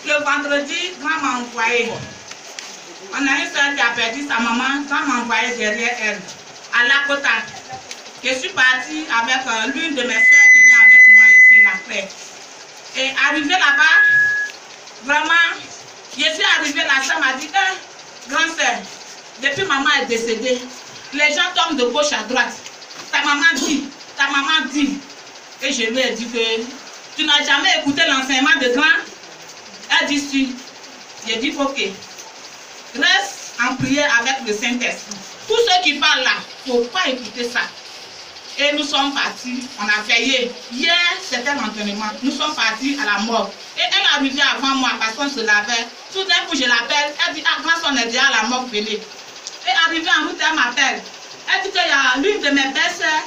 Le vendredi, grand m'a envoyé. On a une soeur qui a perdu sa maman, grand m'a envoyé derrière elle, à Lakota. Je suis partie avec l'une de mes soeurs qui vient avec moi ici, la frère. Et arrivé là-bas, vraiment, je suis arrivée, la soeur m'a dit, grande soeur, depuis maman est décédée, les gens tombent de gauche à droite. Ta maman dit. Et je lui ai dit que tu n'as jamais écouté l'enseignement de grand. Elle dit si. J'ai dit ok. Reste en prière avec le Saint-Esprit. Tous ceux qui parlent là, il ne faut pas écouter ça. Et nous sommes partis, on a veillé. Hier, c'était l'entraînement. Nous sommes partis à la mort. Et elle est arrivée avant moi parce qu'on se lavait. Tout d'un coup, je l'appelle. Elle dit, ah, grand, on est déjà à la mort, venez. Et arrivée en route, elle m'appelle. Elle dit qu'il y a l'une de mes belles-sœurs,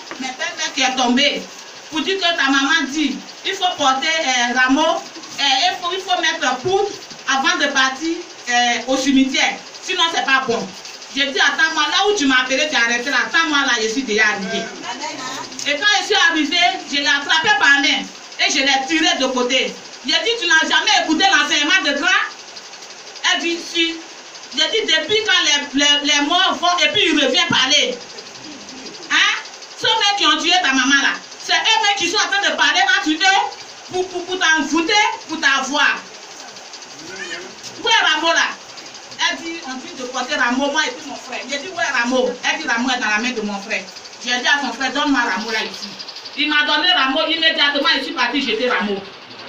qui est tombée. Pour dire que ta maman dit, il faut porter rameau, il faut mettre poudre avant de partir au cimetière. Sinon, c'est pas bon. J'ai dit, attends-moi, là où tu m'as appelé, tu es arrêté là. Attends-moi là, je suis déjà arrivé. Et quand je suis arrivé, je l'ai attrapé par main et je l'ai tiré de côté. J'ai dit, tu n'as jamais écouté l'enseignement de grand? Elle dit, si. J'ai dit, depuis quand les morts vont et puis ils reviennent parler. Hein? Ceux mecs qui ont tué ta maman là, c'est eux-mêmes qui sont en train de parler entre eux pour t'envoûter, pour t'avoir. Où est Rameau là? Elle dit, on dit de porter Rameau, moi et puis mon frère. J'ai dit, où est Rameau? Elle dit, Rameau est dans la main de mon frère. J'ai dit à son frère, donne-moi Rameau là ici. Il m'a donné Rameau, immédiatement je suis parti jeter Rameau.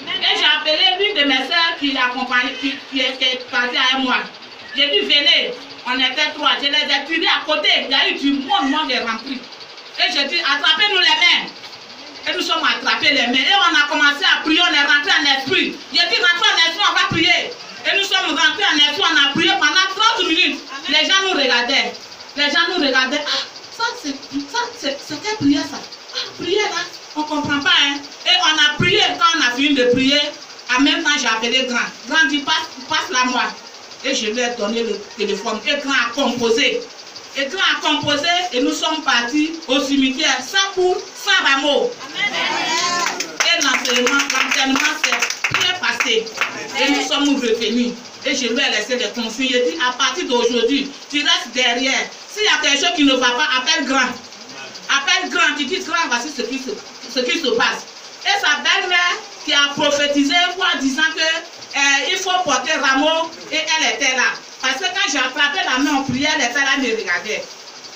Et j'ai appelé l'une de mes soeurs qui l'accompagnait, qui est partie avec moi. J'ai dit, venez, on était trois. Je les ai tirés à côté, il y a eu du monde est rempli. Et j'ai dit, attrapez-nous les mains. Et nous sommes attrapés les mains. Et on a commencé à prier, on est rentré en esprit. J'ai dit, rentrez en esprit, on va prier. Et nous sommes rentrés en esprit, on a prié pendant 30 minutes. Les gens nous regardaient. Les gens nous regardaient. Ah, c'est quelle prière ça? Ah, prière là, on ne comprend pas. Hein? Et on a prié, quand on a fini de prier, en même temps j'ai appelé Grand. Grand dit, passe-la moi. Et je lui ai donné le téléphone. Et Grand a composé. Et Grand a composé et nous sommes partis au cimetière sans poudre, sans rameau. Et l'enseignement s'est bien passé. Et nous sommes revenus. Et je lui ai laissé les consignes. Il dit, à partir d'aujourd'hui, tu restes derrière. S'il y a quelque chose qui ne va pas, appelle grand. Appelle grand, tu dis grand, voici ce qui se passe. Et sa belle-mère qui a prophétisé en disant que il faut porter rameau, et elle était là. Parce que quand j'ai attrapé la main en prière, elle était là, elle me regardait.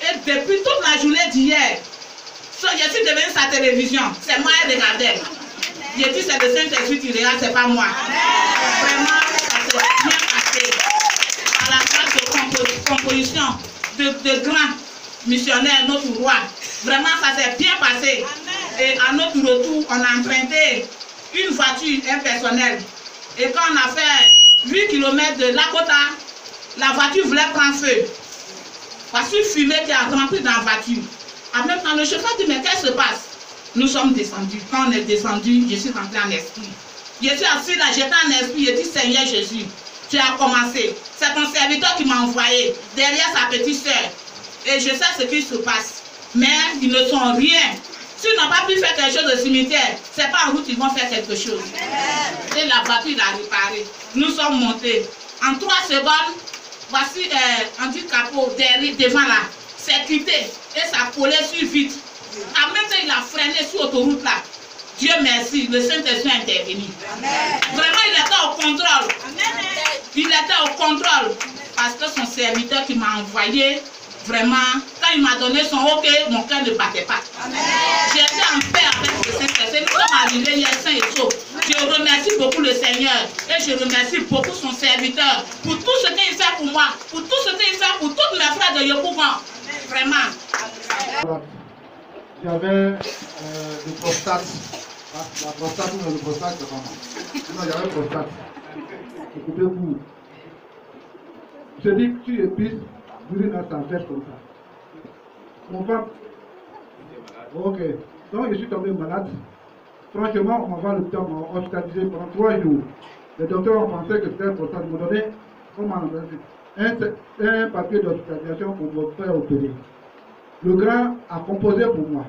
Et depuis toute la journée d'hier, je suis devenue sa télévision. C'est moi qui regardais. J'ai dit c'est le Saint-Esprit qui regarde, c'est pas moi. Vraiment, ça s'est bien passé. À la grâce de composition de grands missionnaires, notre roi. Vraiment, ça s'est bien passé. Et à notre retour, on a emprunté une voiture impersonnelle. Et quand on a fait 8 km de Lakota, la voiture voulait prendre feu. Voici fumée qui a rempli dans la voiture. En même temps, le chauffeur dit, mais qu'est-ce qui se passe? Nous sommes descendus. Quand on est descendu, je suis rentré en esprit. Je suis assis là, j'étais en esprit, je dis, Seigneur Jésus, tu as commencé. C'est ton serviteur qui m'a envoyé derrière sa petite soeur. Et je sais ce qui se passe. Mais ils ne sont rien. S'ils n'ont pas pu faire quelque chose de cimetière, c'est pas en route qu'ils vont faire quelque chose. Et la voiture a réparé. Nous sommes montés. En 3 secondes, voici un petit capot derrière, devant là. C'est quitté. Et ça collait sur vite. En même temps, il a freiné sur l'autoroute là. Dieu merci, le Saint-Esprit est intervenu. Vraiment, il était au contrôle. Il était au contrôle. Parce que son serviteur qui m'a envoyé, vraiment, quand il m'a donné son OK, mon cœur ne battait pas. J'étais en paix avec le Saint-Esprit. Nous sommes arrivés hier saint et sauf. Je remercie beaucoup le Seigneur et je remercie beaucoup son serviteur pour tout ce qu'il fait pour moi, pour tout ce qu'il fait pour tous mes frères de Yopougon. Vraiment. J'avais le prostate. La prostate, ou le prostate, c'est pas moi. Non, j'avais le prostate. Écoutez-vous. Je dis que tu es piste, l'urine ça fait comme ça. Mon femme. Ok. Donc je suis tombé malade. Franchement, on va le temps hospitalisé pendant 3 jours. Les docteurs ont pensé que c'était le prostate. Ils m'ont donné un papier d'hospitalisation pour me faire opérer. Le grand a composé pour moi.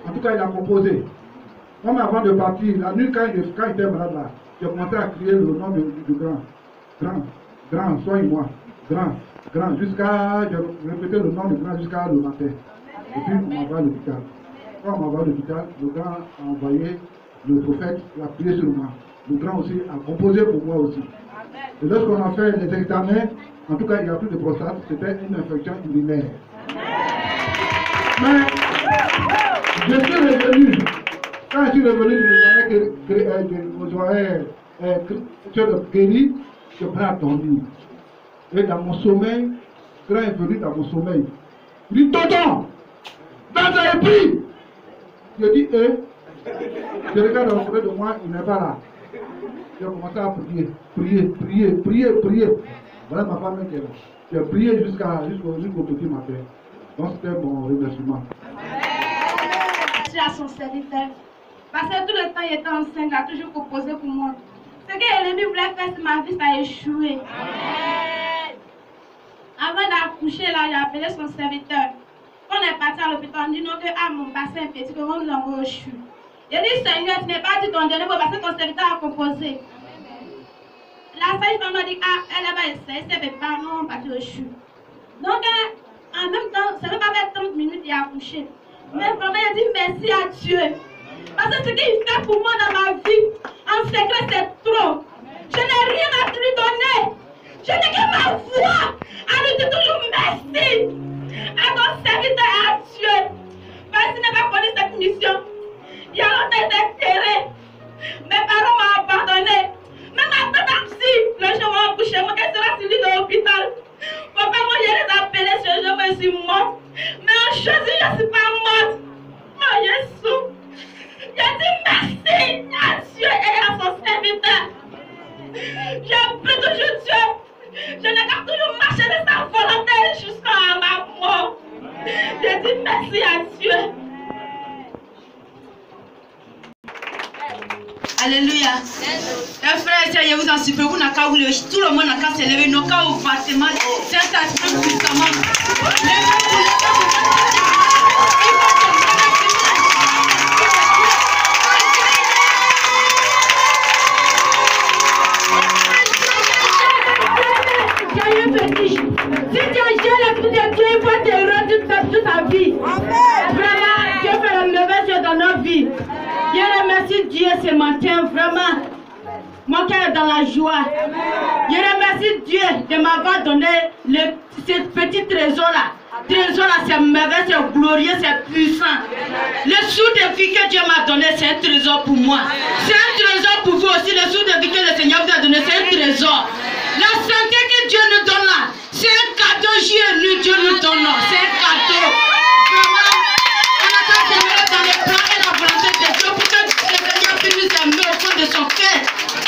En tout cas, il a composé. Même avant de partir, la nuit, quand il était malade là, j'ai commencé à crier le nom du grand. Grand, soigne-moi. Grand, jusqu'à. J'ai répété le nom du grand jusqu'à le matin. Et puis, on m'envoie à l'hôpital. Quand on m'envoie à l'hôpital, le grand a envoyé le prophète, il a prié sur moi. Le grand aussi a composé pour moi aussi. Et lorsqu'on a fait les examens, en tout cas, il n'y a plus de prostate, c'était une infection urinaire. Mais je suis revenu. Quand je suis revenu, je voyais guéri, je prends à dormir. Et dans mon sommeil, quand il est venu dans mon sommeil, il dit tonton, dans un pris. Je dis je regarde auprès de moi, il n'est pas là. J'ai commencé à prier. Voilà ma femme qui est là. J'ai prié jusqu'au petit matin. Donc c'était mon remerciement. Merci à son serviteur. Parce que tout le temps il était enceinte, il a toujours proposé pour moi. Ce que l'ennemi voulait faire, c'est ma vie, ça a échoué. Avant d'accoucher, là, j'ai appelé son serviteur. Quand on est parti à l'hôpital, on dit non, que mon bassin est petit, que on nous envoie au CHU. Il a dit, Seigneur, tu n'es pas dit ton dernier mot parce que ton serviteur a composé. La sage-femme m'a dit, elle va essayer, si elle ne fait pas, non, on va partir au CHU. Donc, en même temps, ça ne va pas faire 30 minutes et accoucher. Mais vraiment, il a dit merci à Dieu. Parce que ce qu'il fait pour moi dans ma vie, en secret, c'est trop. Je n'ai rien à lui donner. Je n'ai que ma voix à lui dire toujours merci. À ton serviteur, à Dieu. Parce qu'il n'a pas connu cette mission. Il y a longtemps, il était terré. Mes parents m'ont abandonné. Même après taxi, le jour où on couché, moi, qu'elle sera suivie de l'hôpital. Papa, moi, je les appelés ce jour, je suis morte. Mais en chose, je ne suis pas morte. Oh, Jésus. Je dis merci à Dieu et à son serviteur. Je prie toujours Dieu. Je n'ai qu'à toujours marcher de sa volonté jusqu'à ma mort. Je dis merci à Dieu. Alléluia. Les frères et sœurs, je vous en supplie, vous n'avez qu'à vous lever. Tout le monde n'a qu'à se lever, n'a qu'à au bâtiment. C'est ça, c'est puissamment. bénisse. Si tu as l'esprit de Dieu, il faut te rendre toute ta vie. Vraiment, Dieu fait la merveille chose dans notre vie. Je remercie Dieu ce matin, vraiment. Mon cœur est dans la joie. Je remercie Dieu de m'avoir donné ce petit trésor-là. Trésor-là, c'est merveilleux, c'est glorieux, c'est puissant. Le sou de vie que Dieu m'a donné, c'est un trésor pour moi. C'est un trésor pour vous aussi. Le sou de vie que le Seigneur vous a donné, c'est un trésor. La santé que Dieu nous donne là, c'est un cadeau. Dieu nous donne. C'est un cadeau. Vraiment, on a qu'à demeurer dans les plans et la volonté de Dieu pour que le Seigneur puisse nous aimer au fond de son cœur.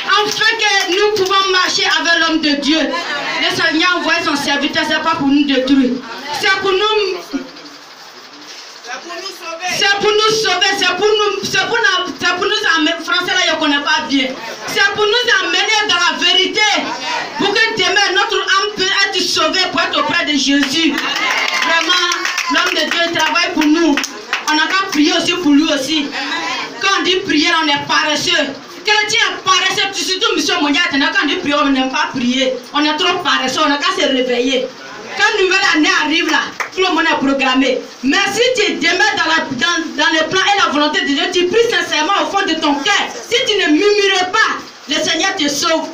Afin que nous pouvons marcher avec l'homme de Dieu. Le Seigneur a envoyé son serviteur, ce n'est pas pour nous détruire. C'est pour nous. C'est pour nous sauver, c'est pour nous amener. Français là, je ne connais pas bien. C'est pour nous amener dans la vérité. Pour que demain, notre âme peut être sauvée pour être auprès de Jésus. Vraiment, l'homme de Dieu travaille pour nous. On a qu'à prier aussi pour lui aussi. Quand on dit prier, on est paresseux. Chrétien est paresseux, surtout mission mondiale, quand on dit prier, on n'aime pas prier. On est trop paresseux, on n'a qu'à se réveiller. Quand une nouvelle année arrive là, tout le monde est programmé. Mais si tu demeures dans le plan et la volonté de Dieu, tu pries sincèrement au fond de ton cœur. Si tu ne murmures pas, le Seigneur te sauve.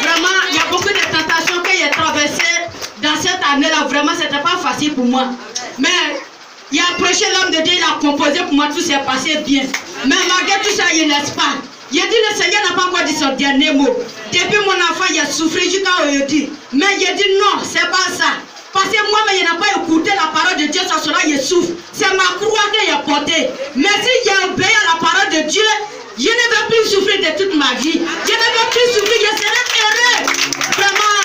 Vraiment, il y a beaucoup de tentations que j'ai traversées dans cette année-là. Vraiment, ce n'était pas facile pour moi. Mais il a approché l'homme de Dieu, il a composé pour moi, tout s'est passé bien. Mais malgré tout ça, il ne laisse pas. Il a dit, le Seigneur n'a pas encore dit son dernier mot. Depuis mon enfant, il a souffert jusqu'à aujourd'hui. Mais il a dit non, c'est pas ça. Parce que moi, je n'ai pas écouté la parole de Dieu, ça sera, il souffre. C'est ma croix qu'il a portée. Mais si j'ai obéi à la parole de Dieu, je ne vais plus souffrir de toute ma vie. Je ne vais plus souffrir, je serai heureux. Vraiment,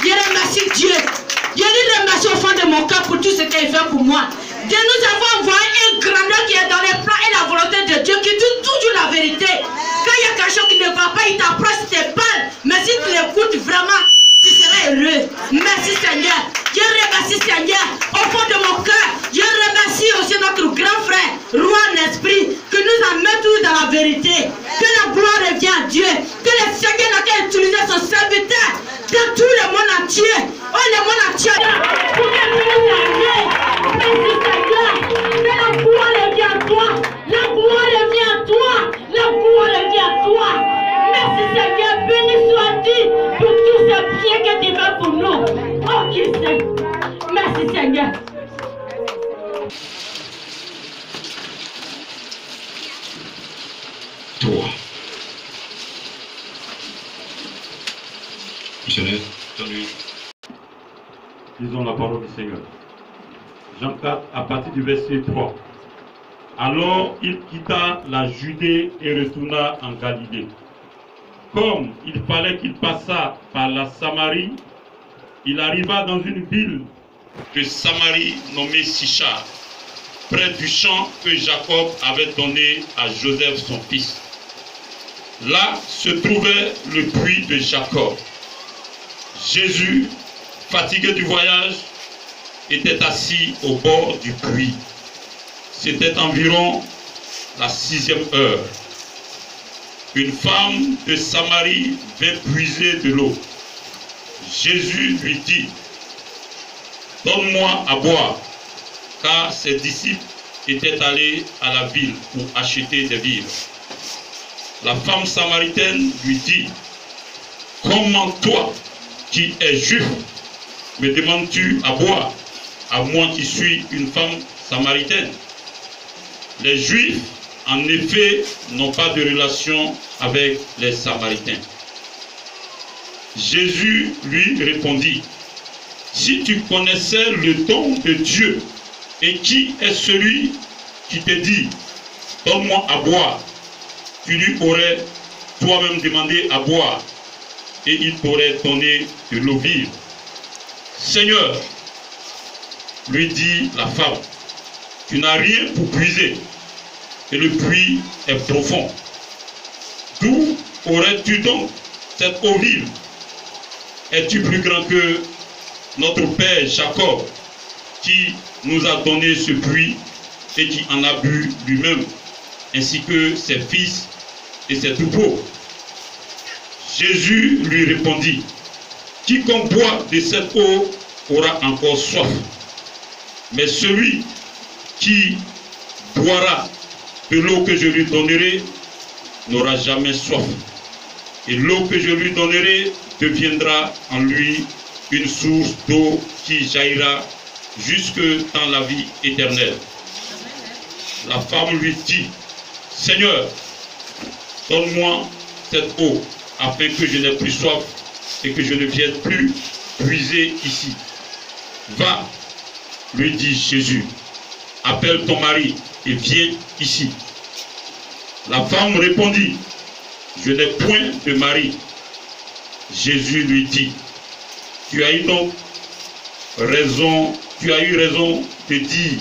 je remercie Dieu. Je lui remercie au fond de mon cœur pour tout ce qu'il fait pour moi. De nous avoir envoyé un grandeur qui est dans les plans et la volonté de Dieu, qui dit toujours la vérité. Quand il y a quelque chose qui ne va pas, il t'approche, il te parle. Mais si tu l'écoutes vraiment, tu seras heureux. Merci Seigneur. Je remercie Seigneur au fond de mon cœur. Je remercie aussi notre grand frère, roi en esprit, qui nous amène toujours dans la vérité. Que la gloire revienne à Dieu. Que le Seigneur n'a qu'à utiliser son serviteur dans tout le monde entier. Oh, le monde entier. Pour que nous nous amener. Merci Seigneur. Que la gloire revienne à toi. La gloire revient à toi. La gloire revient à toi. Merci Seigneur. Béni sois-tu pour tous ces biens que tu fais pour nous. Oh, qui sait. Merci Seigneur. Toi. Missionnaire, salut. Lisons la parole du Seigneur. Jean 4, à partir du verset 3. Alors il quitta la Judée et retourna en Galilée. Comme il fallait qu'il passât par la Samarie, il arriva dans une ville de Samarie nommée Sichar, près du champ que Jacob avait donné à Joseph son fils. Là se trouvait le puits de Jacob. Jésus, fatigué du voyage, était assis au bord du puits. C'était environ la 6e heure. Une femme de Samarie vint puiser de l'eau. Jésus lui dit, « Donne-moi à boire », car ses disciples étaient allés à la ville pour acheter des vivres. La femme samaritaine lui dit, « Comment toi, qui es juif, me demandes-tu à boire, à moi qui suis une femme samaritaine ?» Les Juifs, en effet, n'ont pas de relation avec les Samaritains. Jésus lui répondit, « Si tu connaissais le don de Dieu, et qui est celui qui te dit, « Donne-moi à boire », tu lui aurais toi-même demandé à boire, et il t'aurait donné de l'eau vive. Seigneur, lui dit la femme, tu n'as rien pour puiser, et le puits est profond. D'où aurais-tu donc cette eau vive? Es-tu plus grand que notre père Jacob, qui nous a donné ce puits et qui en a bu lui-même, ainsi que ses fils et ses troupeaux? Jésus lui répondit, quiconque boit de cette eau aura encore soif. Mais celui qui boira de l'eau que je lui donnerai n'aura jamais soif. Et l'eau que je lui donnerai deviendra en lui une source d'eau qui jaillira jusque dans la vie éternelle. La femme lui dit, Seigneur, donne-moi cette eau afin que je n'ai plus soif et que je ne vienne plus puiser ici. Va, lui dit Jésus, appelle ton mari et viens ici. La femme répondit, je n'ai point de mari. Jésus lui dit, tu as eu raison de dire,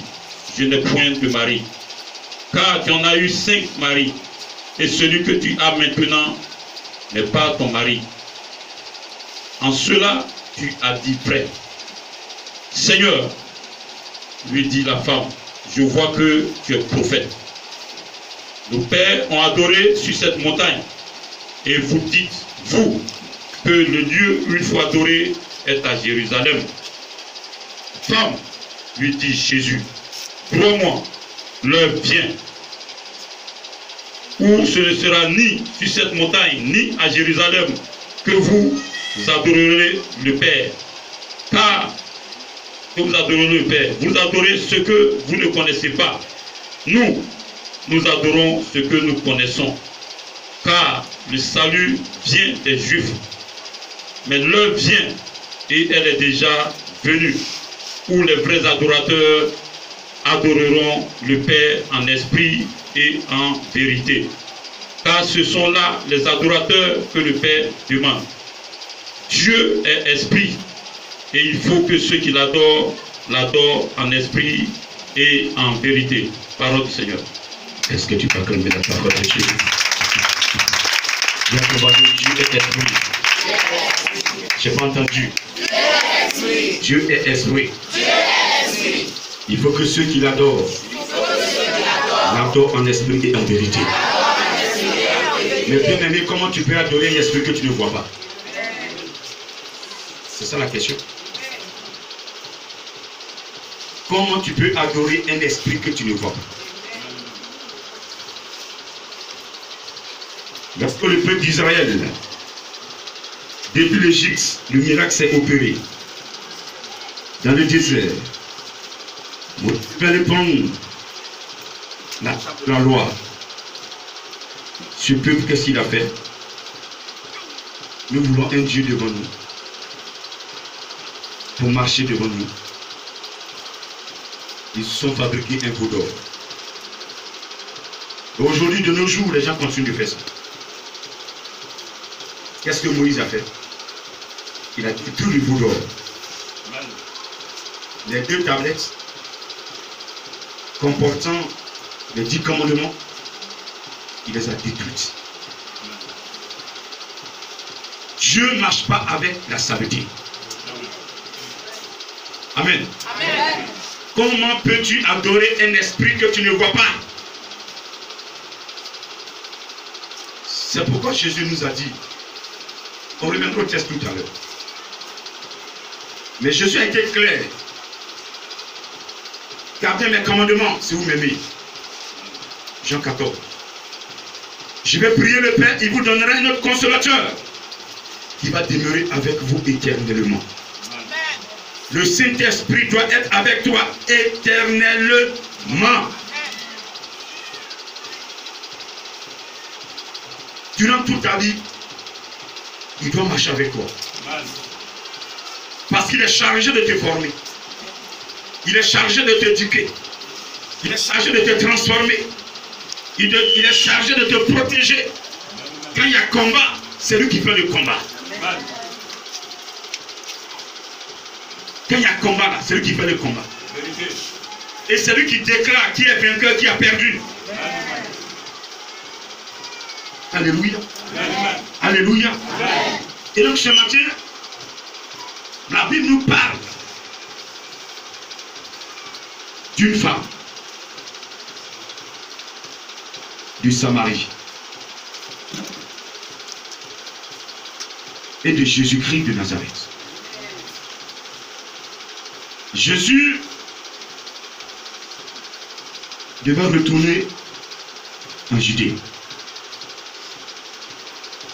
je n'ai point de mari. Car tu en as eu 5 maris, et celui que tu as maintenant n'est pas ton mari. En cela, tu as dit vrai. Seigneur, lui dit la femme, je vois que tu es prophète. Nos pères ont adoré sur cette montagne, et vous dites, vous, que le lieu une fois adoré est à Jérusalem. Femme, lui dit Jésus, crois-moi, l'heure vient où ce ne sera ni sur cette montagne, ni à Jérusalem que vous adorerez le Père. Car que vous adorez le Père, vous adorez ce que vous ne connaissez pas. Nous adorons ce que nous connaissons. Car le salut vient des Juifs. Mais l'heure vient, et elle est déjà venue, où les vrais adorateurs adoreront le Père en esprit et en vérité. Car ce sont là les adorateurs que le Père demande. Dieu est esprit, et il faut que ceux qui l'adorent, l'adorent en esprit et en vérité. Parole du Seigneur. Est-ce que tu peux acclamer la parole de Dieu? Dieu est esprit. Je n'ai pas entendu. Dieu est esprit. Il faut que ceux qui l'adorent l'adorent en esprit et en vérité. Mais bien aimé, comment tu peux adorer un esprit que tu ne vois pas? C'est ça la question. Comment tu peux adorer un esprit que tu ne vois pas? Lorsque le peuple d'Israël, depuis l'Égypte, le miracle s'est opéré dans le désert. Vous devez répondre la loi. Ce peuple, qu'est-ce qu'il a fait? Nous voulons un Dieu devant nous, pour marcher devant nous. Ils se sont fabriqués un veau d'or. Aujourd'hui, de nos jours, les gens continuent de faire ça. Qu'est-ce que Moïse a fait? Il a détruit le veau d'or. Les 2 tablettes comportant les 10 commandements, il les a détruites. Dieu ne marche pas avec la saleté. Amen. Amen. Comment peux-tu adorer un esprit que tu ne vois pas? C'est pourquoi Jésus nous a dit, on reviendra au texte tout à l'heure, mais Jésus a été clair. Gardez mes commandements si vous m'aimez. Jean 14. Je vais prier le Père, il vous donnera un autre consolateur qui va demeurer avec vous éternellement. Le Saint-Esprit doit être avec toi éternellement. Durant toute ta vie, il doit marcher avec toi. Parce qu'il est chargé de te former. Il est chargé de t'éduquer. Il est chargé de te transformer. Il est chargé de te protéger. Quand il y a combat, c'est lui qui fait le combat. Quand il y a combat là, c'est lui qui fait le combat. Et c'est lui qui déclare qui est vainqueur, qui a perdu. Alléluia. Alléluia. Et donc ce matin, la Bible nous parle d'une femme du Samarie et de Jésus-Christ de Nazareth. Jésus devait retourner en Judée.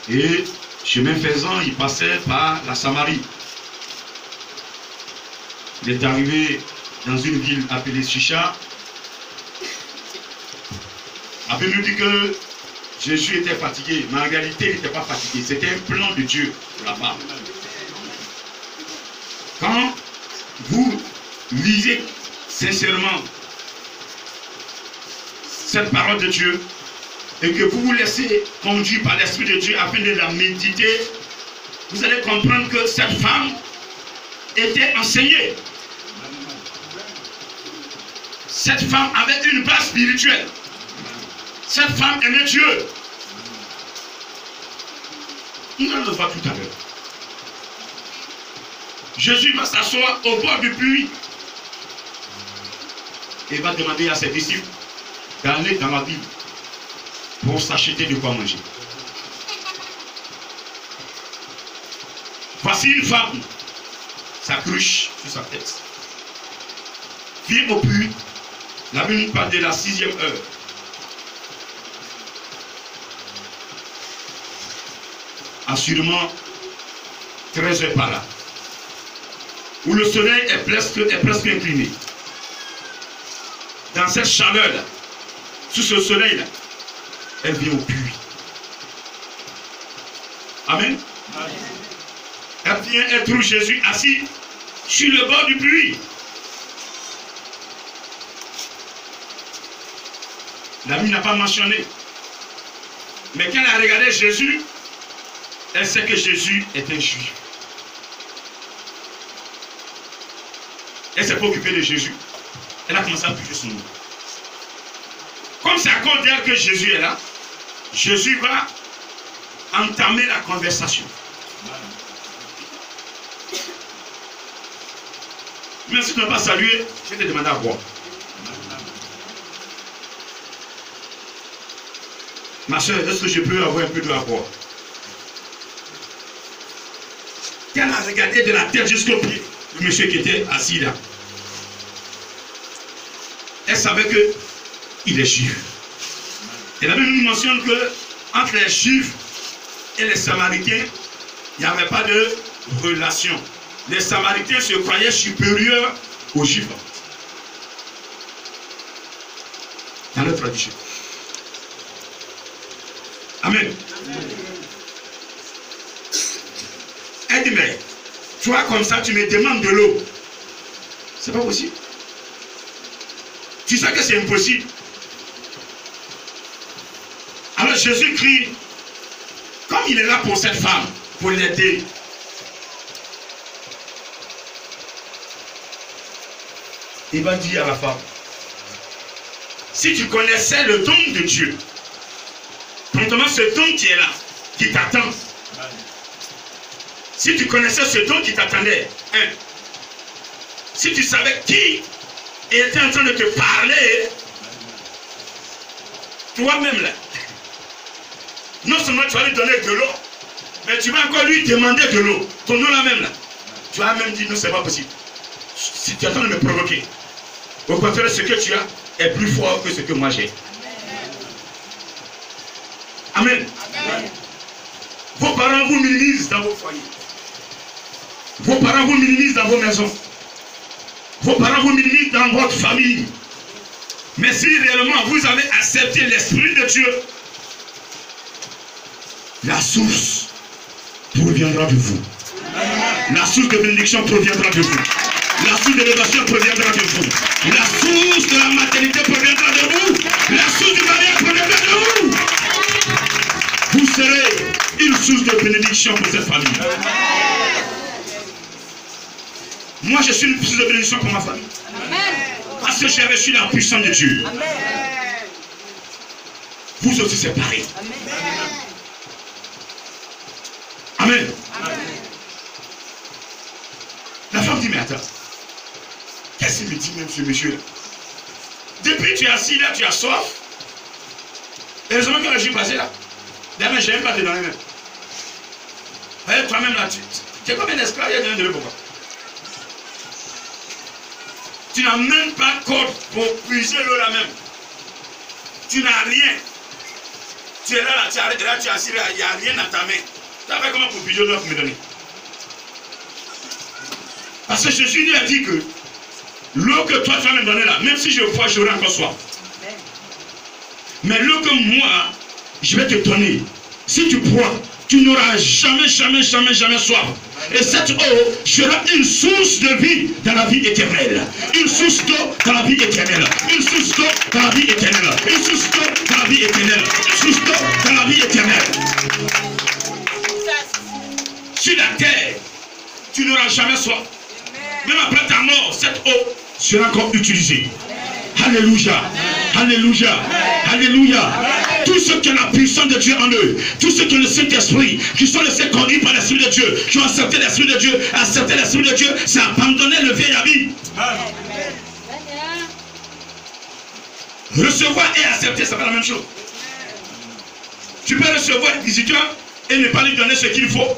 Et chemin faisant, il passait par la Samarie. Il est arrivé dans une ville appelée Sychar. La Bible nous dit que Jésus était fatigué, mais en réalité, il n'était pas fatigué. C'était un plan de Dieu pour la femme. Quand vous lisez sincèrement cette parole de Dieu et que vous vous laissez conduire par l'Esprit de Dieu afin de la méditer, vous allez comprendre que cette femme était enseignée. Cette femme avait une base spirituelle. Cette femme aimait Dieu. Nous allons le voir tout à l'heure. Jésus va s'asseoir au bord du puits et va demander à ses disciples d'aller dans la ville pour s'acheter de quoi manger. Voici une femme, sa cruche sur sa tête. Vient au puits, la Bible parle de la 6e heure. Assurément 13 heures par là, où le soleil est presque incliné. Dans cette chaleur-là, sous ce soleil-là, elle vient au puits. Amen. Elle vient, elle trouve Jésus assis sur le bord du puits. La Bible n'a pas mentionné. Mais quand elle a regardé Jésus, elle sait que Jésus est un juif. Elle s'est pas occupée de Jésus. Elle a commencé à bouger son nom. Comme c'est à cause d'elle que Jésus est là, Jésus va entamer la conversation. Même si tu n'as pas salué, je vais te demander à boire. Ma soeur, est-ce que je peux avoir un peu de à boire? Elle a regardé de la tête jusqu'au pied le monsieur qui était assis là. Elle savait qu'il est juif. Et la Bible nous mentionne que entre les juifs et les samaritains, il n'y avait pas de relation. Les samaritains se croyaient supérieurs aux juifs. Dans leur tradition. Amen. Elle dit, mais toi comme ça, tu me demandes de l'eau. C'est pas possible. Tu sais que c'est impossible. Alors Jésus crie, comme il est là pour cette femme, pour l'aider. Il va dire à la femme, si tu connaissais le don de Dieu, promptement ce don qui est là, qui t'attend, si tu connaissais ce don qui t'attendait, si tu savais qui était en train de te parler, toi-même là, non seulement tu vas lui donner de l'eau, mais tu vas encore lui demander de l'eau. Ton nom là même là, tu vas même dire non, c'est pas possible. Si tu es en train de me provoquer, au contraire, ce que tu as est plus fort que ce que moi j'ai. Amen. Amen. Vos parents vous minimisent dans vos foyers. Vos parents vous minimisent dans vos maisons. Vos parents vous minimisent dans votre famille. Mais si réellement vous avez accepté l'Esprit de Dieu, la source proviendra de vous. La source de bénédiction proviendra de vous. La source de l'élévation proviendra de vous. La source de la maternité proviendra de vous. La source du mariage proviendra de vous. Vous serez une source de bénédiction pour cette famille. Moi, je suis une source de bénédiction pour ma famille. Parce que j'ai reçu la puissance de Dieu. Vous aussi, c'est pareil. Amen. La femme dit, mais attends, qu'est-ce qu'il me dit même ce monsieur-là? Depuis que tu es assis là, tu as soif. Heureusement que je suis passé là. D'ailleurs, je n'aime pas te donner même. Toi-même là, tu es comme un esclave, il y a donné de l'eau pour moi. Tu n'as même pas de corde pour puiser l'eau là même. Tu n'as rien. Tu es là, tu arrêtes là, tu es assis là, il n'y a rien dans ta main. Tu as fait comment pour puiser l'eau pour me donner? Parce que Jésus lui a dit que l'eau que toi tu vas me donner là, même si je bois, j'aurai encore soif. Mais l'eau que moi, je vais te donner, si tu bois, tu n'auras jamais soif. Et cette eau sera une source de vie dans la vie éternelle. Une source d'eau dans la vie éternelle. Une source d'eau dans la vie éternelle. Une source d'eau dans la vie éternelle. Une source d'eau dans la vie éternelle. Sur la terre, tu n'auras jamais soif. Même après ta mort, cette eau sera encore utilisée. Alléluia. Alléluia. Alléluia. Tous ceux qui ont la puissance de Dieu en eux, tous ceux qui ont le Saint-Esprit, qui sont laissés conduits par l'Esprit de Dieu, qui ont accepté l'Esprit de Dieu, accepter l'Esprit de Dieu, c'est abandonner le vieil habit. Recevoir et accepter, c'est pas la même chose. Tu peux recevoir un visiteur et ne pas lui donner ce qu'il faut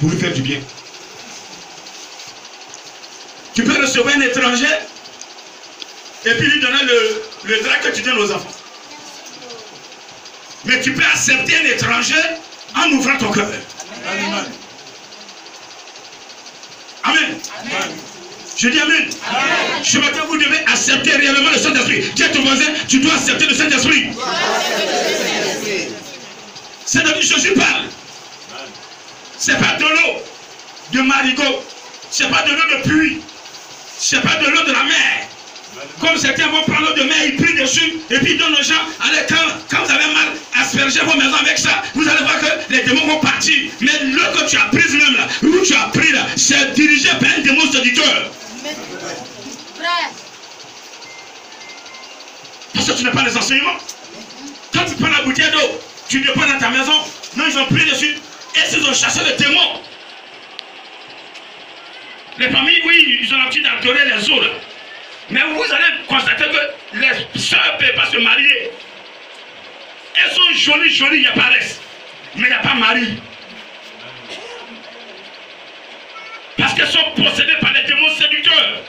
pour lui faire du bien. Tu peux recevoir un étranger et puis lui donner le drap que tu donnes aux enfants. Mais tu peux accepter un étranger en ouvrant ton cœur. Amen. Amen. Amen. Je dis Amen. Amen. Ce matin, vous devez accepter réellement le Saint-Esprit. Dis à ton voisin, tu dois accepter le Saint-Esprit. C'est de Jésus parle. C'est pas de l'eau de marigot. C'est pas de l'eau de pluie. C'est pas de l'eau de la mer. Comme certains vont prendre l'eau de mer, ils prient dessus et puis ils donnent aux gens. Allez, quand vous avez mal, aspergez vos maisons avec ça. Vous allez voir que les démons vont partir. Mais l'eau que tu as prise même là, où tu as pris là, c'est dirigé par un démon séducteur. Parce que tu n'as pas les enseignements. Quand tu prends la bouteille d'eau, tu dépends dans ta maison. Non, ils ont pris dessus. Et s'ils ont chassé le démon. Les familles, oui, ils ont l'habitude d'adorer les eaux là. Mais vous allez constater que les soeurs ne peuvent pas se marier. Elles sont jolies, elles apparaissent. Mais il n'y a pas mari. Parce qu'elles sont possédées par les démons séducteurs.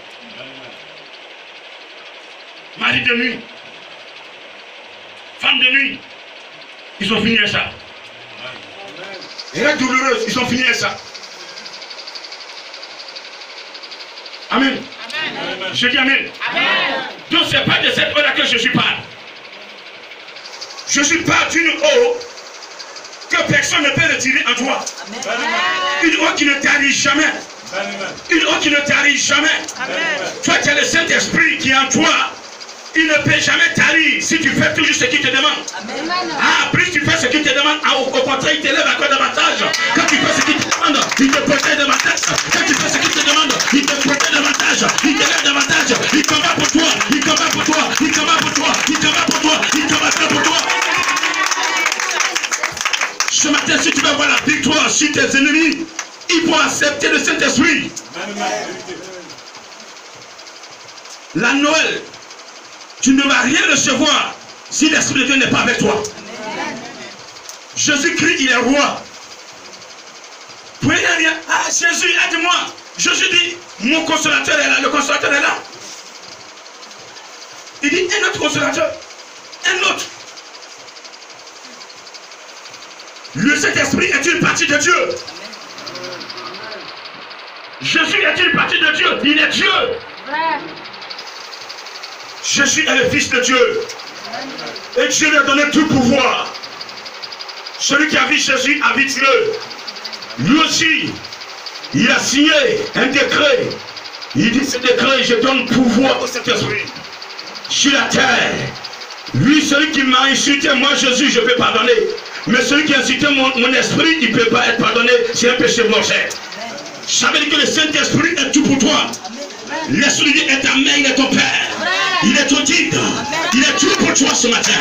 Mari de nuit. Femme de nuit. Ils ont fini avec ça. Et là, douloureuse, ils ont fini avec ça. Amen. Amen. Je dis Amen. Amen. Donc ce n'est pas de cette eau-là que Jésus parle. Jésus parle d'une eau que personne ne peut retirer en toi. Amen. Une eau qui ne t'arrive jamais. Amen. Une eau qui ne t'arrive jamais. Amen. Toi, tu as le Saint-Esprit qui est en toi. Il ne peut jamais tarir si tu fais toujours ce qu'il te demande. Amen. Ah, plus tu fais ce qu'il te demande, au contraire, il t'élève encore davantage. Quand tu fais ce qu'il te demande, il te protège davantage. Quand tu fais ce qu'il te demande, il te protège davantage. Il t'élève davantage. Il combat pour toi. Il combat pour toi. Il combat pour toi. Il combat pour toi. Il combat pour toi. Ce matin, si tu veux voir la victoire sur tes ennemis, il faut accepter le Saint-Esprit. La Noël. Tu ne vas rien recevoir si l'Esprit de Dieu n'est pas avec toi. Jésus-Christ, il est roi. Vous voyez rien? Ah, Jésus, aide-moi. Jésus dit, mon consolateur est là. Le consolateur est là. Il dit, un autre consolateur. Un autre. Le Saint-Esprit est une partie de Dieu. Jésus est une partie de Dieu. Il est Dieu. Jésus est le Fils de Dieu. Et Dieu lui a donné tout pouvoir. Celui qui a vu Jésus a vu Dieu. Lui aussi, il a signé un décret. Il dit, ce décret, je donne pouvoir au Saint-Esprit sur la terre. Lui, celui qui m'a insulté, moi Jésus, je peux pardonner. Mais celui qui a insulté mon esprit, il ne peut pas être pardonné. C'est un péché mortel. Ça veut dire que le Saint-Esprit est tout pour toi. L'Esprit de Dieu est ta mère, il est ton père. Il est ton guide. Il est tout pour toi ce matin.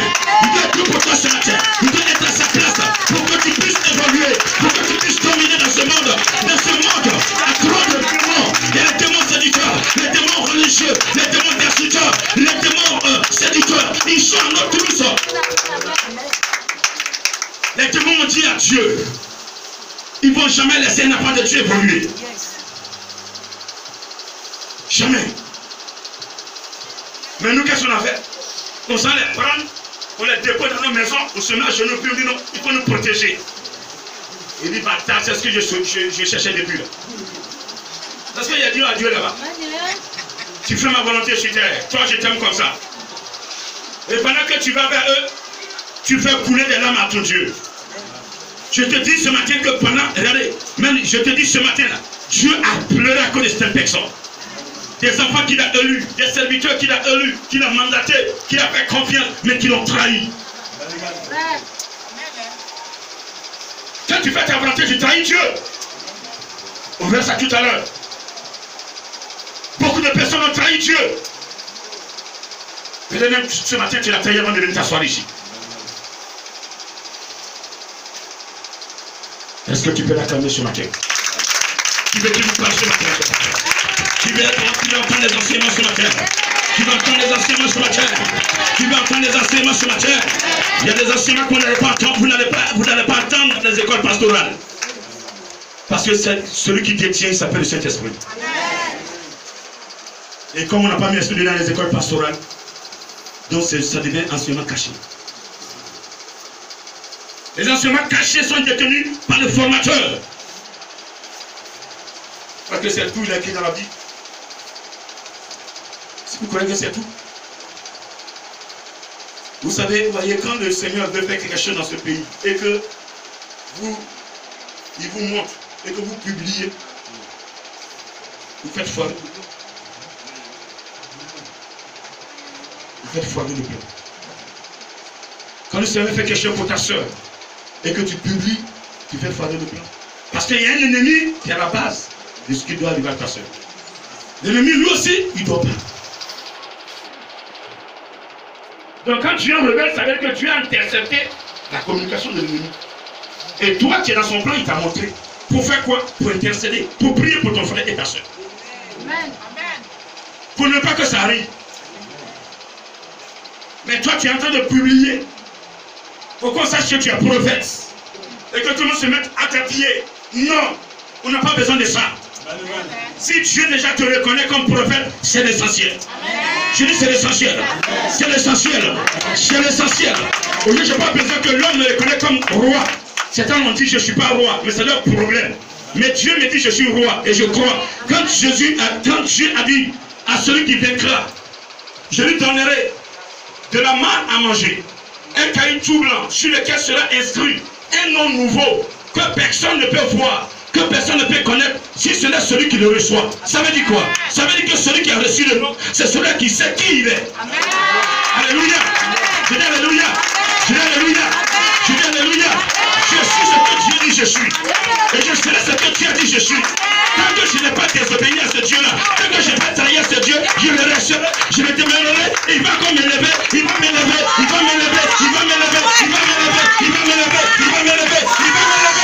Il est tout pour toi ce matin. Il doit être à sa place pour que tu puisses évoluer, pour que tu puisses dominer dans ce monde. Dans ce monde, à trop de démons. Il y a les démons séducteurs, les démons religieux, les démons destructeurs, les démons séducteurs. Ils sont en notre tous. Les démons ont dit à Dieu, ils ne vont jamais laisser un enfant de Dieu évoluer. Jamais. Mais nous, qu'est-ce qu'on a fait? On s'en les prendre, on les dépose dans nos maisons, on se met à genoux, puis on dit non, il faut nous protéger. Il dit, bâtard, c'est ce que je cherchais depuis là. Parce qu'il a dit à Dieu là-bas, tu fais ma volonté sur terre, toi je t'aime comme ça. Et pendant que tu vas vers eux, tu fais couler des larmes à ton Dieu. Je te dis ce matin que pendant, regardez, même je te dis ce matin là, Dieu a pleuré à cause de cette personne. Des enfants qu'il a élus, des serviteurs qu'il a élus, qu'il a mandatés, qu'il a fait confiance, mais qui l'ont trahi. Quand tu fais ta volonté, tu trahis Dieu. On verra ça tout à l'heure. Beaucoup de personnes ont trahi Dieu. Peut-être même ce matin, tu l'as trahi avant de venir t'asseoir ici. Est-ce que tu peux l'acclamer ce matin? Qui veut qu'il nous parle ce matin? Qui veut entendre les enseignements ce matin? Qui veut entendre les enseignements ce matin? Qui veut entendre les enseignements ce matin? Il y a des enseignements que vous n'allez pas entendre, vous n'allez pas attendre dans les écoles pastorales. Parce que celui qui détient, il s'appelle le Saint-Esprit. Et comme on n'a pas mis l'esprit dans les écoles pastorales, donc ça devient enseignement caché. Les enseignements cachés sont détenus par le formateur. Parce que c'est tout, il a écrit dans la Bible. Si vous croyez que c'est tout. Vous savez, vous voyez, quand le Seigneur veut faire quelque chose dans ce pays et que il vous montre et que vous publiez, vous faites foirer. Vous faites foirer le plan. Quand le Seigneur fait quelque chose pour ta soeur et que tu publies, tu fais foirer le plan. Parce qu'il y a un ennemi qui est à la base de ce qui doit arriver à ta soeur. L'ennemi, lui aussi, il ne doit pas. Donc quand tu es en rebelle, ça veut dire que tu as intercepté la communication de l'ennemi. Et toi, tu es dans son plan, il t'a montré. Pour faire quoi? Pour intercéder, pour prier pour ton frère et ta soeur. Amen. Pour ne pas que ça arrive. Mais toi, tu es en train de publier. Pour qu'on sache que tu es prophète. Et que tout le monde se mette à t'appuyer. Non, on n'a pas besoin de ça. Si Dieu déjà te reconnaît comme prophète, c'est l'essentiel. Je dis c'est l'essentiel. C'est l'essentiel. C'est l'essentiel. Aujourd'hui, je n'ai pas besoin que l'homme me reconnaisse comme roi. Certains m'ont dit je ne suis pas roi, mais c'est leur problème. Mais Dieu me dit je suis roi et je crois. Quand Dieu a dit à celui qui vaincra, je lui donnerai de la manne à manger, un caillou tout blanc sur lequel sera inscrit un nom nouveau que personne ne peut voir, que personne ne peut connaître si ce n'est celui qui le reçoit. Ça veut dire quoi? Ça veut dire que celui qui a reçu le nom, c'est celui qui sait qui il est. Amen. Alléluia. Je dis alléluia. Je dis alléluia. Je dis alléluia. Je suis ce que Dieu dit je suis. Et je serai ce que Dieu dit je suis. Tant que je n'ai pas désobéi à ce Dieu-là, tant que je n'ai pas trahi à ce Dieu, je le resterai, je le demeurerai, il va comme m'élever, il va m'élever, il va m'élever, il va m'élever, il va m'élever, il va m'élever, il va m'élever, il va m'élever.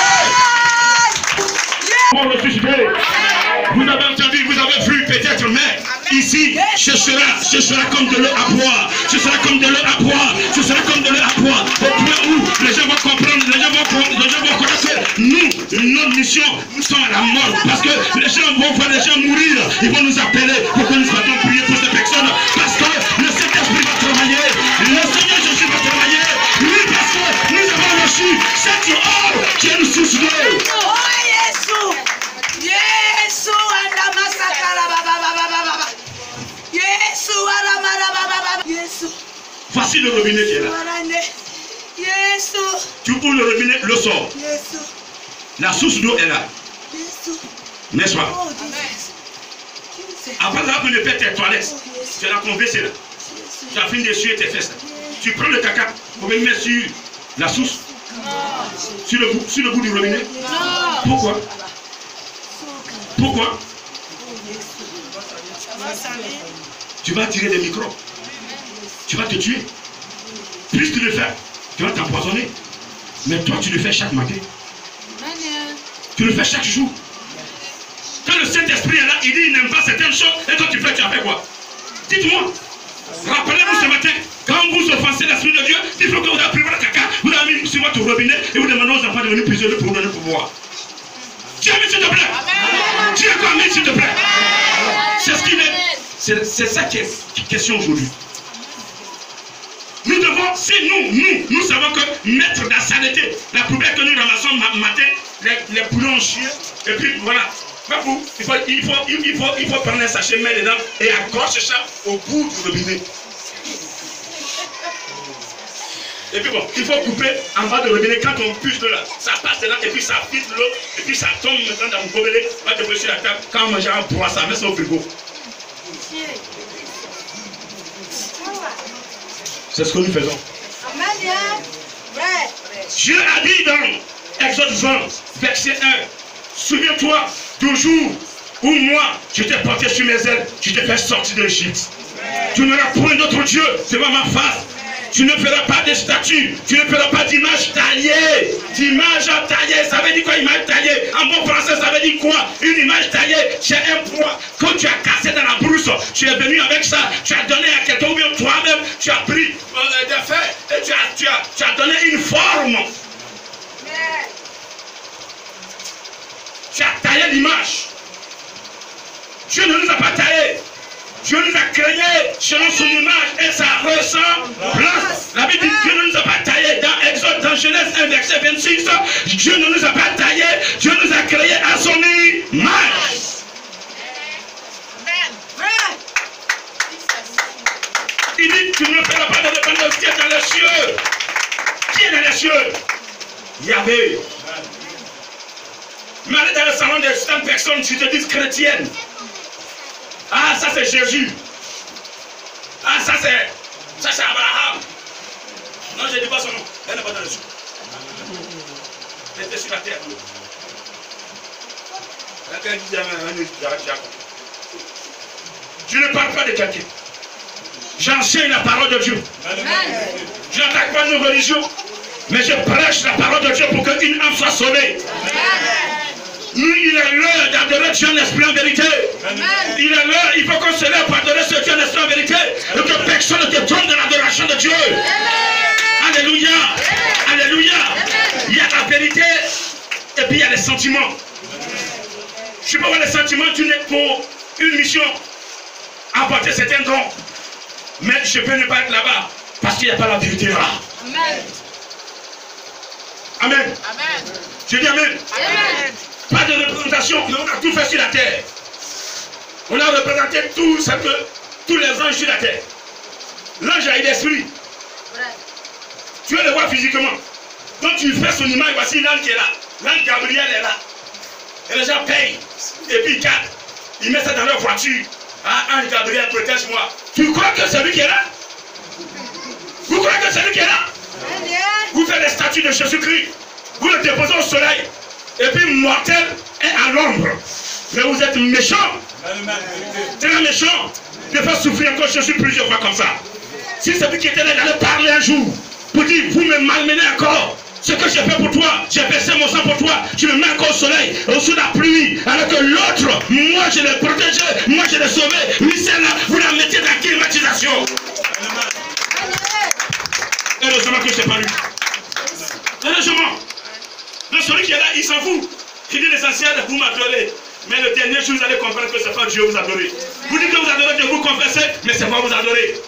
Vous avez entendu, vous avez vu peut-être, mais ici, ce sera comme de l'eau à boire. Ce sera comme de l'eau à boire. Ce sera comme de l'eau à boire. Au point où les gens vont comprendre, les gens vont connaître que nous, notre mission, nous sommes à la mort. Parce que les gens vont voir les gens mourir. Ils vont nous appeler pour que nous fassions prier pour ces personnes. Parce que le Saint-Esprit va travailler. Le Seigneur Jésus va travailler. Oui, parce que nous avons reçu cette or qui est une source d'eau. Voici le robinet qui est là. Tu ouvres le robinet, l'eau sort. La source d'eau est là. N'est-ce pas? Après avoir pu faire tes toilettes, tu as conversé là. Tu as fini d'essuyer tes fesses. Tu prends le caca pour le mettre sur la source. Sur le bout du robinet. Pourquoi? Pourquoi? Tu vas attirer des microbes. Tu vas te tuer. Plus tu le fais, tu vas t'empoisonner. Mais toi, tu le fais chaque matin. Tu le fais chaque jour. Quand le Saint-Esprit est là, il dit il n'aime pas certaines choses. Et toi, tu fais quoi? Dites-moi. Rappelez-vous ce matin, quand vous offensez l'Esprit de Dieu, il faut que vous avez pris votre caca, vous l'avez mis sur votre robinet et vous demandez aux enfants de venir prisonniers pour vous donner le pouvoir. Dieu, s'il te plaît. Dieu, s'il te plaît. C'est ce qu'il est. C'est ça qui est question aujourd'hui. Nous devons, si nous savons que mettre dans sa santé, la poubelle que nous ramassons matin, les poulons chiens, et puis voilà. Il faut prendre un sachet, mettre dedans et accrocher ça au bout du robinet. Et puis bon, il faut couper en bas du robinet quand on puise de là. Ça passe dedans et puis ça filtre l'eau et puis ça tombe maintenant dans le gobelet. On va te sur la table. Quand on mange un poids, ça met ça au frigo. C'est ce que nous faisons. Dieu a dit dans Exode 20, verset 1, souviens-toi du jour où moi, je t'ai porté sur mes ailes, je t'ai fait sortir de l'Égypte. Tu n'auras point d'autre Dieu devant ma face. Tu ne feras pas de statue, tu ne feras pas d'image taillée. D'image taillée, ça veut dire quoi image taillée? En bon français, ça veut dire quoi? Une image taillée, c'est un poids que tu as cassé dans la brousse. Tu es venu avec ça, tu as donné à quelqu'un ou bien toi-même, tu as pris des faits et tu as donné une forme. Tu as taillé l'image. Dieu ne nous a pas taillé. Dieu nous a créés selon son image et sa ressemblance. La Bible dit que Dieu ne nous a pas taillés. Dans Exode, dans Genèse 1, verset 26, Dieu ne nous a pas taillés. Dieu nous a créés à son image. Il dit tu ne feras pas de dépendance qui est dans les cieux. Qui est dans les cieux? Yahvé. Mais allez dans le salon des 100 personnes, tu te dis chrétienne. Ah, ça c'est Jésus. Ah, ça c'est Abraham. Non, je ne dis pas son nom. Elle n'est pas dans le ciel. Elle était sur la terre. Je ne parle pas de quelqu'un. J'enseigne la parole de Dieu. Je n'attaque pas nos religions, mais je prêche la parole de Dieu pour qu'une âme soit sauvée. Nous, il est l'heure d'adorer Dieu en esprit en vérité. Il est l'heure, il faut qu'on se lève pour adorer ce Dieu en esprit en vérité. Et que personne ne te trompe de l'adoration de Dieu. Alléluia. Alléluia. Il y a la vérité et puis il y a les sentiments. Je peux voir les sentiments, tu n'es pour une mission, apporter certains dons. Mais je peux ne pas être là-bas parce qu'il n'y a pas la vérité là. Amen. Amen. Amen. Je dis amen. Amen. Pas de représentation, mais on a tout fait sur la terre. On a représenté tout ce que tous les anges sur la terre. L'ange a eu l'esprit. Tu veux le voir physiquement. Donc tu fais son image, voici l'ange qui est là. L'ange Gabriel est là. Et les gens payent. Et puis ils mettent ça dans leur voiture. Ah, ange Gabriel, protège-moi. Tu crois que c'est lui qui est là? Vous croyez que c'est lui qui est là? Vous faites des statues de Jésus-Christ. Vous le déposez au soleil. Et puis mortel est à l'ombre. Mais vous êtes méchant. Très méchant de faire souffrir encore Jésus plusieurs fois comme ça. Si c'est lui qui était là, il allait parler un jour pour dire, vous me malmenez encore. Ce que j'ai fait pour toi, j'ai versé mon sang pour toi. Tu me mets encore au soleil, au-dessous de la pluie. Alors que l'autre, moi je l'ai protégé, moi je l'ai sauvé. Lui c'est là, vous la mettez dans la climatisation. Heureusement que c'est pas lui. Heureusement. Donc celui qui est là, il s'en fout. Il dit l'essentiel, vous m'adorez. Mais le dernier jour, vous allez comprendre que ce n'est pas Dieu vous adorez. Vous dites que vous adorez Dieu, vous confessez, mais ce n'est pas vous adorez.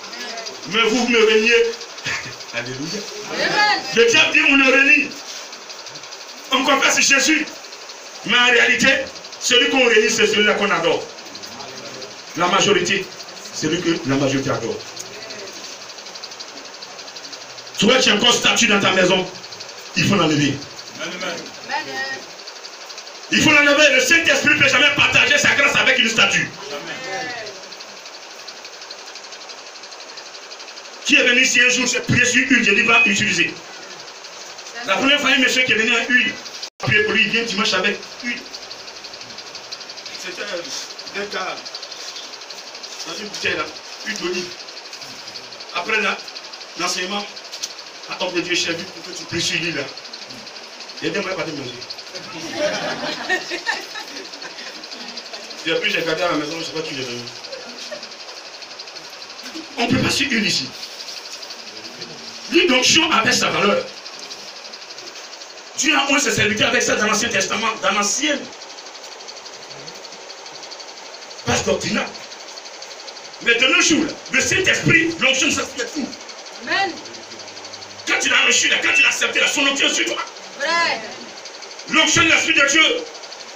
Mais vous me reniez. Alléluia. Le diable dit on le renie. On confesse Jésus. Mais en réalité, celui qu'on renie, c'est celui-là qu'on adore. La majorité, c'est celui que la majorité adore. Tu vois, tu as encore statue dans ta maison, il faut l'enlever. Il faut l'enlever. Le Saint-Esprit ne peut jamais partager sa grâce avec une statue. Qui est venu ici un jour, c'est prier sur une, je dis va utiliser. La première fois, un monsieur qui est venu à une, prier pour lui, il vient dimanche avec une. C'était un cas dans une bouteille là, une d'olive. Après l'enseignement, à homme de Dieu, j'ai vu pour que tu pries sur lui là. Et bien, moi, pas de manger. Et puis, j'ai gardé à la maison, je ne sais pas qui est venu. On ne peut pas suivre une ici. L'onction avait sa valeur. Dieu a oint ses serviteurs avec ça dans l'Ancien Testament, dans l'Ancienne. Pas doctrinal. Mais de nos jours, le Saint-Esprit, l'onction, ça fait tout. Amen. Quand tu l'as reçu, quand tu l'as accepté, son onction sur toi. Vrai. L'onction de l'Esprit de Dieu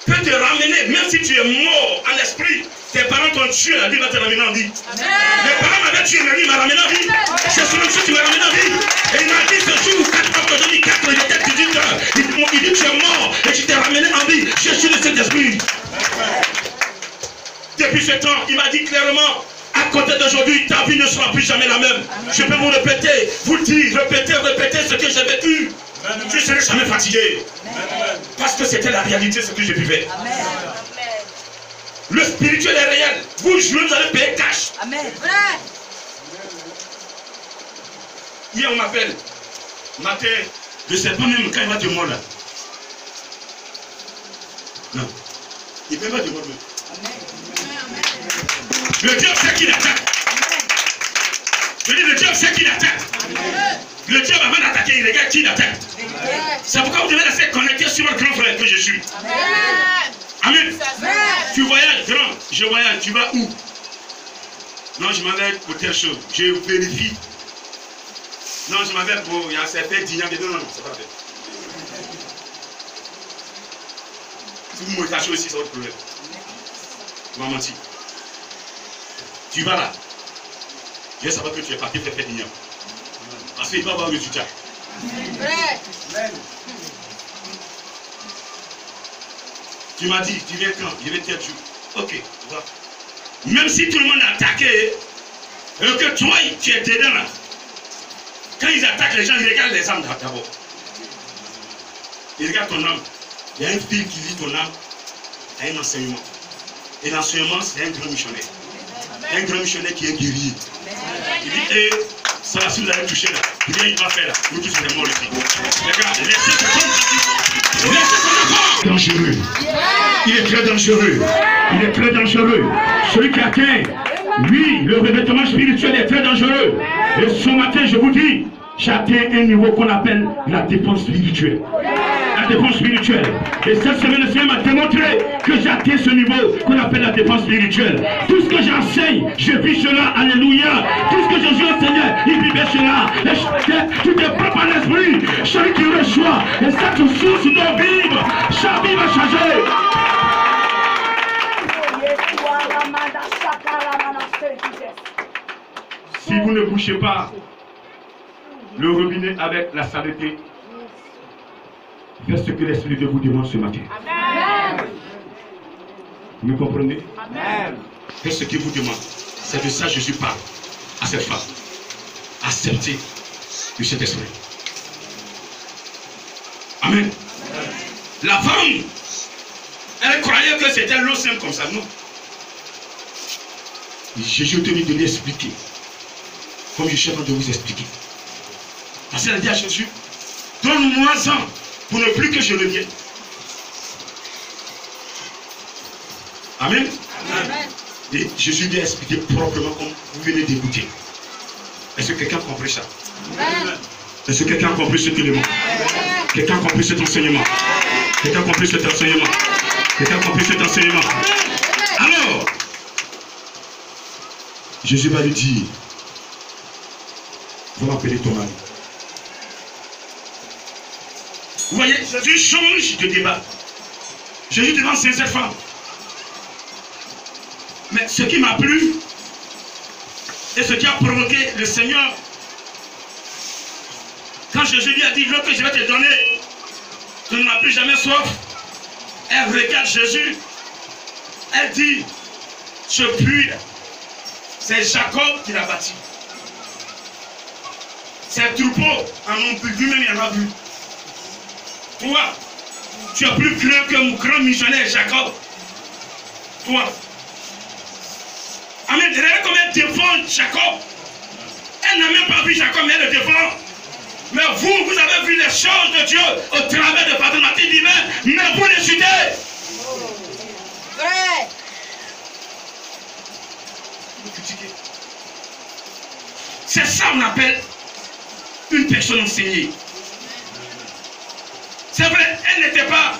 peut te ramener, même si tu es mort en esprit. Tes parents t'ont tué, la vie va te ramener en vie. Mes parents m'avaient tué, mais lui m'a ramené en vie. C'est son onction qui m'a ramené en vie. Et il m'a dit ce jour, 4 heures aujourd'hui, 4 heures, il était 18 heures. Il dit tu es mort et tu t'es ramené en vie. Je suis le Saint-Esprit. Depuis ce temps, il m'a dit clairement, à côté d'aujourd'hui, ta vie ne sera plus jamais la même. Je peux vous répéter, vous dire, répéter ce que j'ai vécu. Je ne serai jamais fatigué. Parce que c'était la réalité, ce que je vivais. Le spirituel est réel. Vous jouez, vous allez payer cash. Amen. Hier, on m'appelle. Matin, je ne sais pas même quand il va te mordre là. Non. Il ne peut pas te mordre. Le diable sait qu'il attaque. Je dis, le diable sait qu'il attaque. Le diable, avant d'attaquer, il regarde qui l'attaque. C'est pourquoi vous devez rester connecté sur votre grand frère que je suis. Amen. Tu voyages, grand. Je voyage. Tu vas où? Non, je m'en vais pour telle chose. Je vérifie. Non, je m'en vais pour. Il y a certains dîners. Non, c'est pas fait. Si vous me cachez aussi, c'est votre problème. Tu m'as menti. Tu vas là. Je vais savoir que tu es parti faire dîner. Parce qu'il va avoir le résultat. Tu m'as dit, tu viens quand? Je vais tel jour. Ok, va. Même si tout le monde a attaqué, et que toi, tu es dedans là. Quand ils attaquent les gens, ils regardent les âmes d'abord. Ils regardent ton âme. Il y a une fille qui lit ton âme à un enseignement. Et l'enseignement, c'est un grand missionnaire. Un grand missionnaire qui est guéri. Il dit, hé, ça là, si vous allez toucher là, il dit, il va faire là. Nous tous, on est morts ici. Regarde, laissez ce qu'on enfant. Dangereux. Il est très dangereux. Il est très dangereux. Celui qui atteint, lui, le revêtement spirituel est très dangereux. Et ce matin, je vous dis, j'atteins un niveau qu'on appelle la défense spirituelle. La défense spirituelle. Et cette semaine, le Seigneur m'a démontré que j'atteins ce niveau qu'on appelle la défense spirituelle. Tout ce que j'enseigne, je vis cela. Alléluia. Tout ce que je dis au Seigneur, il vivait cela. Et tu te prépares l'esprit. Celui qui reçoit, et cette source doit vivre. Sa vie va changer. Si vous ne bouchez pas le robinet avec la saleté, faites ce que l'Esprit de vous demande ce matin. Amen. Vous me comprenez? Amen. Faites ce qu'il vous demande. C'est de ça que Jésus parle à cette femme. Acceptez de cet esprit. Amen. Amen. La femme, elle croyait que c'était l'eau simple comme ça. Non. Jésus te dit de lui expliquer. Comme je suis en train de vous expliquer. Parce qu'elle a dit à Jésus, donne-moi-en pour ne plus que je revienne. Amen. Amen. Et Jésus lui a expliqué proprement comme vous venez d'écouter. Est-ce que quelqu'un a compris ça? Amen. Est-ce que quelqu'un a compris cet élément? Quelqu'un a compris cet enseignement? Quelqu'un a compris cet enseignement? Quelqu'un a compris cet enseignement? Alors, Jésus va lui dire, va m'appeler ton mari. Vous voyez, Jésus change de débat. Jésus devant cette femme. Mais ce qui m'a plu, et ce qui a provoqué le Seigneur, quand Jésus lui a dit, l'eau que je vais te donner, tu ne m'as plus jamais soif. Elle regarde Jésus. Elle dit, ce puits, c'est Jacob qui l'a bâti. Ces troupeaux en ont bu, lui-même il en a bu. Toi, tu es plus grand que mon grand missionnaire Jacob. Toi. Amen. Regardez comment elle défend Jacob. Elle n'a même pas vu Jacob, mais elle le défend. Mais vous avez vu les choses de Dieu au travers de Padre Martin divin, mais vous les chutez. Vrai. Vous critiquez. C'est ça qu'on appelle une personne enseignée. C'est vrai, elle n'était pas